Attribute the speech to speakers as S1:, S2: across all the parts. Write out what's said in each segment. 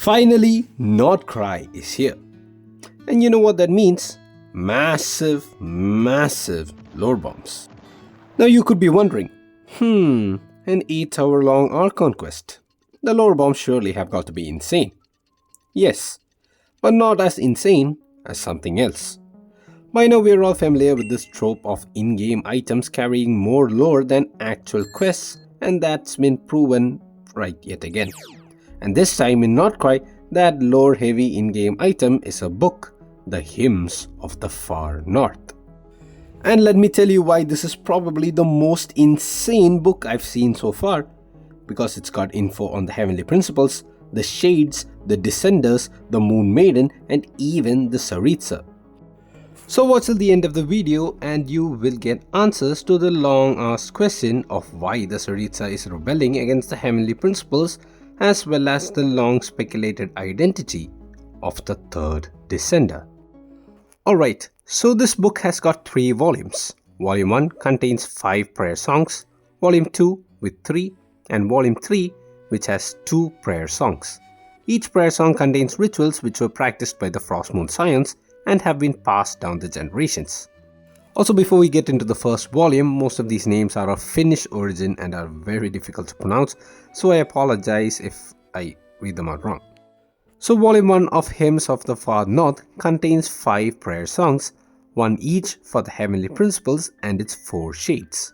S1: Finally, Not Cry is here. And you know what that means? Massive, massive lore bombs. Now you could be wondering, an 8-hour long Archon quest. The lore bombs surely have got to be insane. Yes, but not as insane as something else. By now we are all familiar with this trope of in-game items carrying more lore than actual quests, and that's been proven right yet again. And this time in Not Cry, that lore-heavy in-game item is a book, The Hymns of the Far North. And let me tell you why this is probably the most insane book I've seen so far. Because it's got info on the Heavenly Principles, the Shades, the Descenders, the Moon Maiden, and even the TSARITSA. So watch till the end of the video and you will get answers to the long-asked question of why the TSARITSA is rebelling against the Heavenly Principles, as well as the long-speculated identity of the third Descender. Alright, so this book has got 3 volumes. Volume 1 contains 5 prayer songs, Volume 2 with 3, and Volume 3 which has 2 prayer songs. Each prayer song contains rituals which were practiced by the Frost Moon Scions and have been passed down the generations. Also, before we get into the first volume, most of these names are of Finnish origin and are very difficult to pronounce, so I apologize if I read them out wrong. So volume 1 of Hymns of the Far North contains 5 prayer songs, one each for the Heavenly Principles and its 4 shades.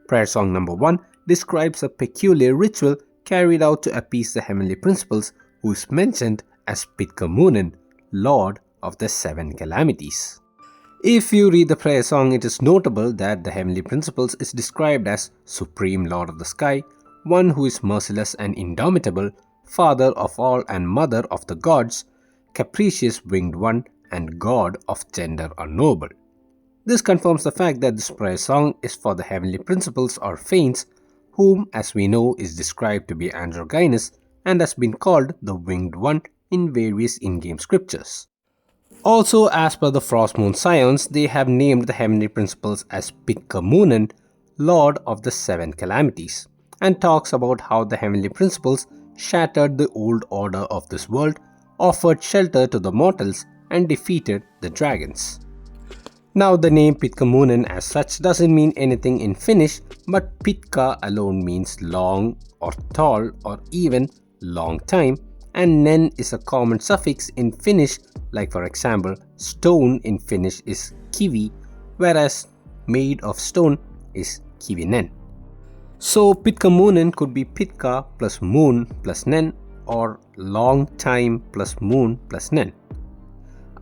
S1: Prayer song number 1 describes a peculiar ritual carried out to appease the Heavenly Principles, who is mentioned as Pitkamoonen, Lord of the 7 Calamities. If you read the prayer song, it is notable that the Heavenly Principles is described as Supreme Lord of the Sky, one who is merciless and indomitable, Father of all and Mother of the Gods, Capricious Winged One, and God of Gender Unknowable. This confirms the fact that this prayer song is for the Heavenly Principles or Fanes, whom as we know is described to be androgynous and has been called the Winged One in various in-game scriptures. Also, as per the Frost Moon Scions, they have named the Heavenly Principles as Pitkamoonen, Lord of the 7 Calamities, and talks about how the Heavenly Principles shattered the old order of this world, offered shelter to the mortals, and defeated the dragons. Now, the name Pitkamoonen as such doesn't mean anything in Finnish, but Pitka alone means long or tall or even long time, and nen is a common suffix in Finnish, like for example, stone in Finnish is kivi, whereas made of stone is kivinen. So Pitkamoonen could be Pitka plus moon plus nen, or long time plus moon plus nen.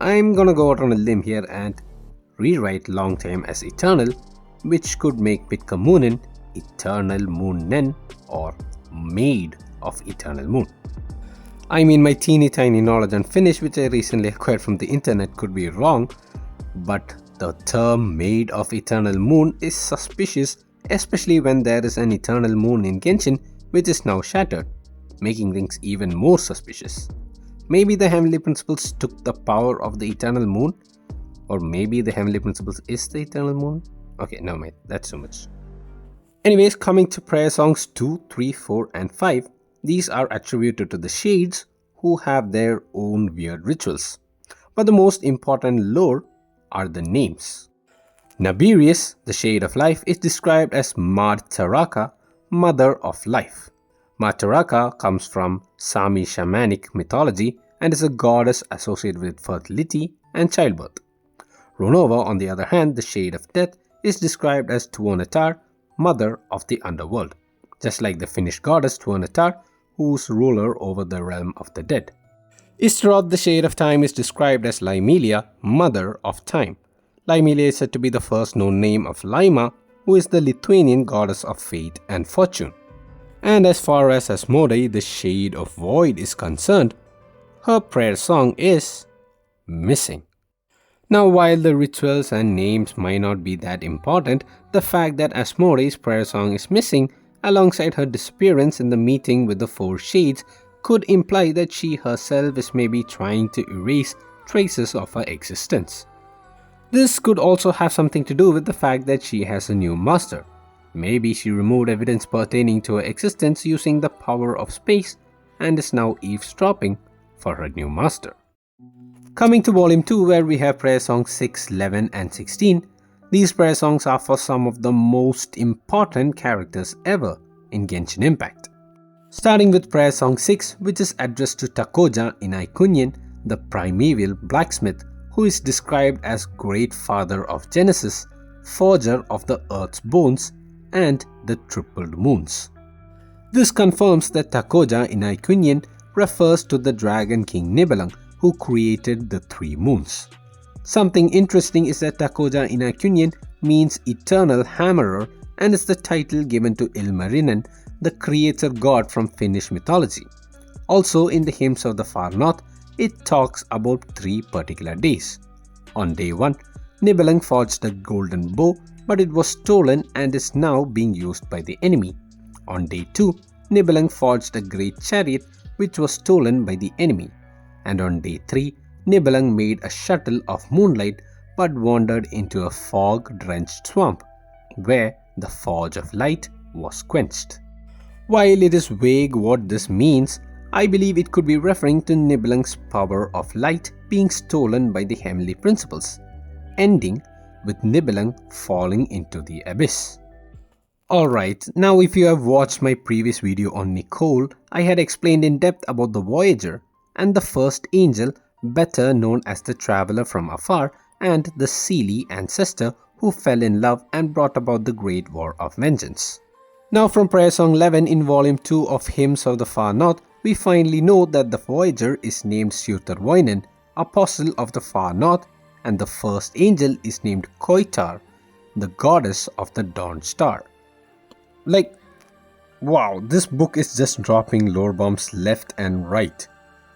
S1: I'm gonna go out on a limb here and rewrite long time as eternal, which could make Pitkamoonen Eternal Moon Nen, or made of eternal moon. I mean, my teeny tiny knowledge on Finnish, which I recently acquired from the internet, could be wrong, but the term made of eternal moon is suspicious, especially when there is an eternal moon in Genshin which is now shattered, making things even more suspicious. Maybe the Heavenly Principles took the power of the eternal moon, or maybe the Heavenly Principles is the eternal moon. Okay, never mind, that's too much. Anyways, coming to prayer songs 2, 3, 4 and 5, these are attributed to the Shades, who have their own weird rituals. But the most important lore are the names. Nabirius, the Shade of Life, is described as Martaraka, Mother of Life. Martaraka comes from Sami shamanic mythology and is a goddess associated with fertility and childbirth. Runova, on the other hand, the Shade of Death, is described as Tuonetar, Mother of the Underworld, just like the Finnish goddess Tuonetar, who's ruler over the realm of the dead. Istaroth, the Shade of Time, is described as Lymelia, Mother of Time. Lymelia is said to be the first known name of Laima, who is the Lithuanian goddess of fate and fortune. And as far as Asmodei, the Shade of Void, is concerned, her prayer song is Missing. Now, while the rituals and names might not be that important, the fact that Asmodei's prayer song is missing alongside her disappearance in the meeting with the 4 Shades could imply that she herself is maybe trying to erase traces of her existence. This could also have something to do with the fact that she has a new master. Maybe she removed evidence pertaining to her existence using the power of space and is now eavesdropping for her new master. Coming to Volume 2, where we have prayer songs 6, 11 and 16, these prayer songs are for some of the most important characters ever in Genshin Impact. Starting with prayer song 6, which is addressed to Takoja in Icunian, the primeval blacksmith, who is described as great father of Genesis, forger of the earth's bones, and the tripled moons. This confirms that Takoja in Icunian refers to the Dragon King Nibelung, who created the 3 moons. Something interesting is that Takoja in Icunian means Eternal Hammerer and is the title given to Ilmarinen, the creator god from Finnish mythology. Also in the Hymns of the Far North, it talks about 3 particular days. On day 1, Nibelung forged a golden bow, but it was stolen and is now being used by the enemy. On day 2, Nibelung forged a great chariot which was stolen by the enemy. And on day 3, Nibelung made a shuttle of moonlight but wandered into a fog-drenched swamp, where the forge of light was quenched. While it is vague what this means, I believe it could be referring to Nibelung's power of light being stolen by the heavenly principles, ending with Nibelung falling into the abyss. Alright, now if you have watched my previous video on Nicole, I had explained in depth about the Voyager and the first angel, better known as the Traveler from Afar, and the Seelie ancestor who fell in love and brought about the Great War of Vengeance. Now from prayer song 11 in volume 2 of Hymns of the Far North, we finally know that the Voyager is named Sutervoinen, Apostle of the Far North, and the first angel is named Koitar, the goddess of the Dawn Star. Like, wow, this book is just dropping lore bombs left and right.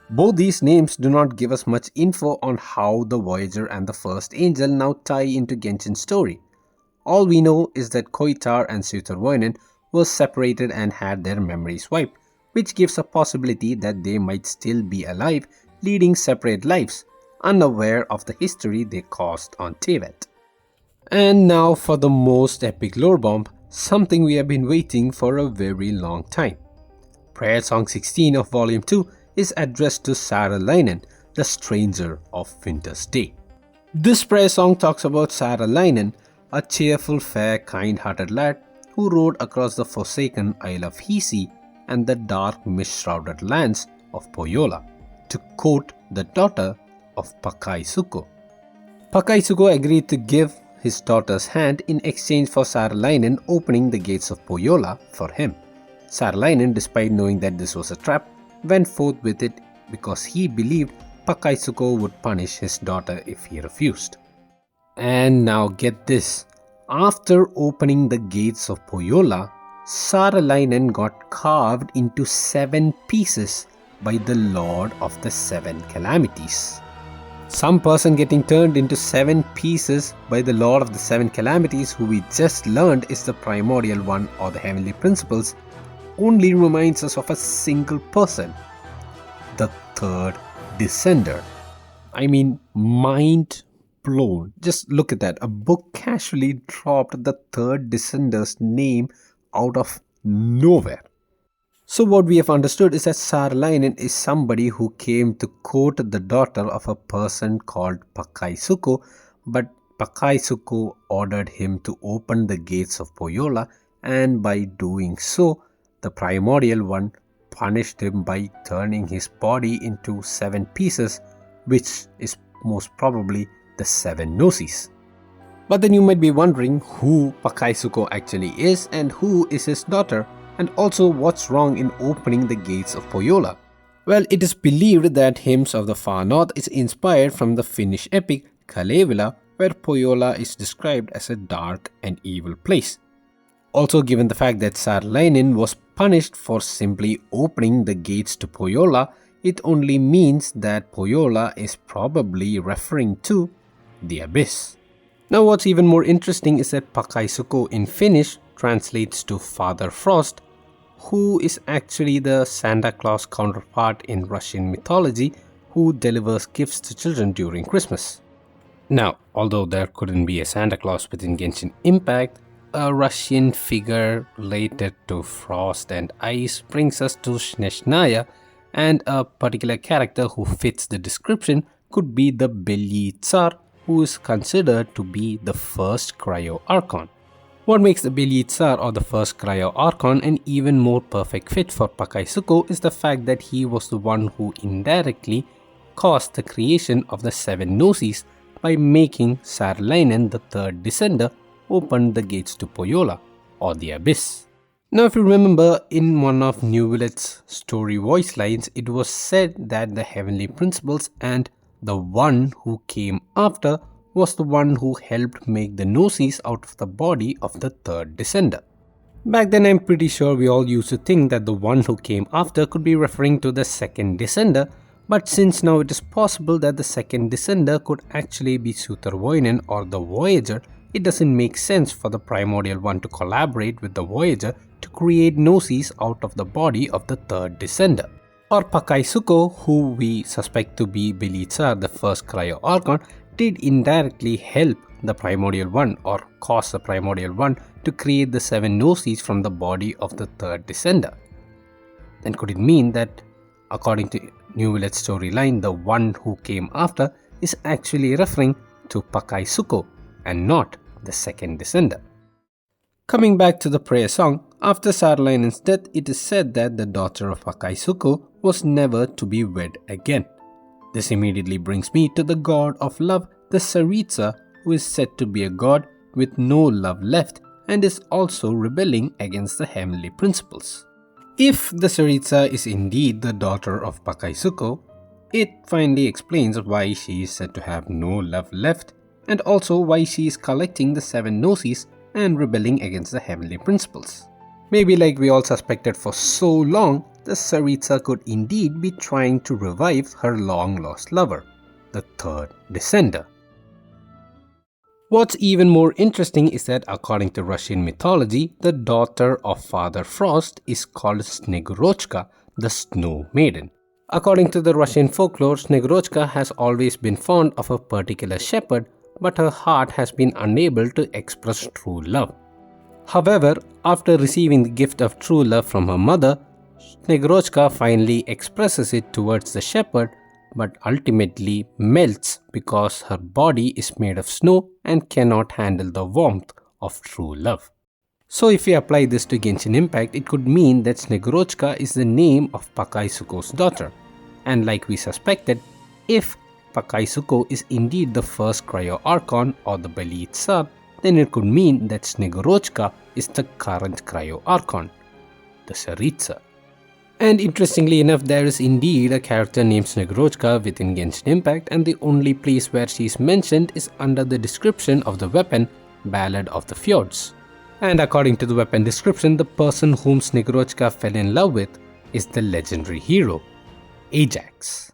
S1: Both these names do not give us much info on how the Voyager and the first angel now tie into Genshin's story. All we know is that Koitar and Sutervoinen were separated and had their memories wiped, which gives a possibility that they might still be alive, leading separate lives, unaware of the history they caused on Teyvat. And now for the most epic lore bomb, something we have been waiting for a very long time. Prayer Song 16 of Volume 2 is addressed to Saralainen, the stranger of Winter's Day. This prayer song talks about Saralainen, a cheerful, fair, kind-hearted lad who rode across the forsaken Isle of Hisi and the dark mist-shrouded lands of Pohjola to court the daughter of Pakaisuko. Pakaisuko agreed to give his daughter's hand in exchange for Saralainen opening the gates of Pohjola for him. Saralainen, despite knowing that this was a trap, went forth with it because he believed Pakaisuko would punish his daughter if he refused. And now get this, after opening the gates of Pohjola, Saralainen got carved into 7 pieces by the Lord of the 7 Calamities. Some person getting turned into 7 pieces by the Lord of the 7 Calamities, who we just learned is the primordial one or the heavenly principles, only reminds us of a single person, the third descender. I mean, mind blown. Just look at that. A book casually dropped the third descender's name out of nowhere. So what we have understood is that Saralainen is somebody who came to court the daughter of a person called Pakaisuko, but Pakaisuko ordered him to open the gates of Pohjola, and by doing so, the primordial one punished him by turning his body into 7 pieces, which is most probably the 7 Gnosis. But then you might be wondering who Pakaisuko actually is and who is his daughter, and also what's wrong in opening the gates of Pohjola. Well, it is believed that Hymns of the Far North is inspired from the Finnish epic Kalevala, where Pohjola is described as a dark and evil place. Also, given the fact that Saralainen was punished for simply opening the gates to Pohjola, it only means that Pohjola is probably referring to the abyss. Now what's even more interesting is that Pakaisuko in Finnish translates to Father Frost, who is actually the Santa Claus counterpart in Russian mythology who delivers gifts to children during Christmas. Now, although there couldn't be a Santa Claus within Genshin Impact, a Russian figure related to frost and ice brings us to Snezhnaya, And a particular character who fits the description could be the TSARITSA, who is considered to be the first Cryo Archon. What makes the TSARITSA or the first Cryo Archon an even more perfect fit for Pakaisuko is the fact that he was the one who indirectly caused the creation of the 7 Gnosis by making Saarinen, the third descender, open the gates to Pohjola, or the Abyss. Now if you remember, in one of Neuvillet's story voice lines, it was said that the heavenly principles and the one who came after was the one who helped make the Gnosis out of the body of the third descender. Back then I'm pretty sure we all used to think that the one who came after could be referring to the second descender, but since now it is possible that the second descender could actually be Sutarvoinen or the Voyager, it doesn't make sense for the primordial one to collaborate with the Voyager to create Gnosis out of the body of the third descender. Or Pakaisuko, who we suspect to be TSARITSA, the first Cryo Archon, did indirectly help the primordial one or cause the primordial one to create the 7 Gnosis from the body of the third descender. Then could it mean that, according to Neuvillet's storyline, the one who came after is actually referring to Pakaisuko and not the second descender? Coming back to the prayer song, after Saarlinen's death, it is said that the daughter of Pakaisuko was never to be wed again. This immediately brings me to the god of love, the TSARITSA, who is said to be a god with no love left and is also rebelling against the heavenly principles. If the TSARITSA is indeed the daughter of Pakaisuko, it finally explains why she is said to have no love left and also why she is collecting the 7 Gnosis and rebelling against the heavenly principles. Maybe like we all suspected for so long, the TSARITSA could indeed be trying to revive her long-lost lover, the third descender. What's even more interesting is that according to Russian mythology, the daughter of Father Frost is called Snegurochka, the Snow Maiden. According to the Russian folklore, Snegurochka has always been fond of a particular shepherd, but her heart has been unable to express true love. However, after receiving the gift of true love from her mother, Snegurochka finally expresses it towards the shepherd, but ultimately melts because her body is made of snow and cannot handle the warmth of true love. So if we apply this to Genshin Impact, it could mean that Snegurochka is the name of Pakaisuko's daughter. And like we suspected, if Pakaisuko is indeed the first Cryo Archon or the TSARITSA, then it could mean that Snegurochka is the current Cryo Archon, the TSARITSA. And interestingly enough, there is indeed a character named Snegurochka within Genshin Impact, and the only place where she is mentioned is under the description of the weapon, Ballad of the Fjords. And according to the weapon description, the person whom Snegurochka fell in love with is the legendary hero, Ajax.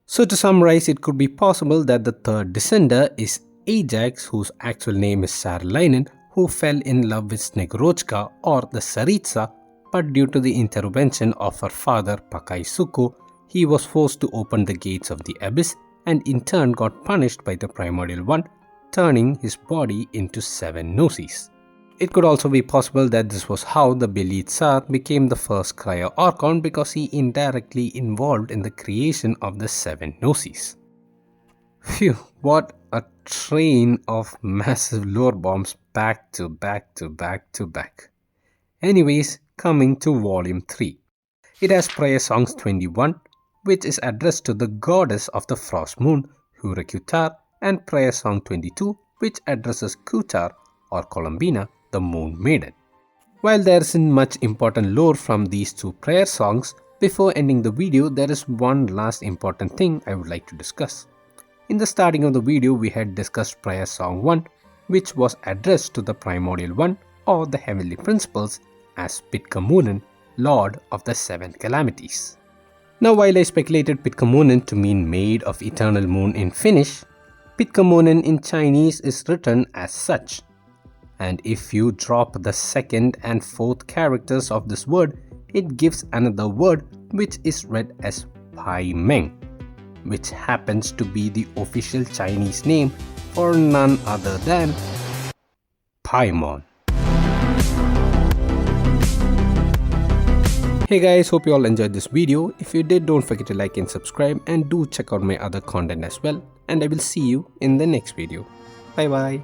S1: So to summarize, it could be possible that the third descender is Ajax, whose actual name is Saarinen, who fell in love with Snegurochka or the TSARITSA, but due to the intervention of her father Pakaisuko, he was forced to open the gates of the abyss and in turn got punished by the primordial one, turning his body into 7 Gnosis. It could also be possible that this was how the TSARITSA became the first Cryo Archon, because he indirectly involved in the creation of the 7 Gnosis. Phew, what a train of massive lore bombs back to back to back to back. Anyways, coming to Volume 3. It has Prayer Songs 21, which is addressed to the goddess of the Frost Moon, Hurakutar, and Prayer Song 22, which addresses Kutar or Columbina, the Moon Maiden. While there isn't much important lore from these 2 prayer songs, before ending the video, there is one last important thing I would like to discuss. In the starting of the video, we had discussed Prayer Song 1, which was addressed to the Primordial One or the Heavenly Principles as Pitkamunen, Lord of the 7 Calamities. Now while I speculated Pitkamunen to mean Maid of Eternal Moon in Finnish, Pitkamunen in Chinese is written as such. And if you drop the 2nd and 4th characters of this word, it gives another word which is read as PAIMON, which happens to be the official Chinese name for none other than PAIMON. Hey guys, hope you all enjoyed this video. If you did, don't forget to like and subscribe, and do check out my other content as well. And I will see you in the next video. Bye bye.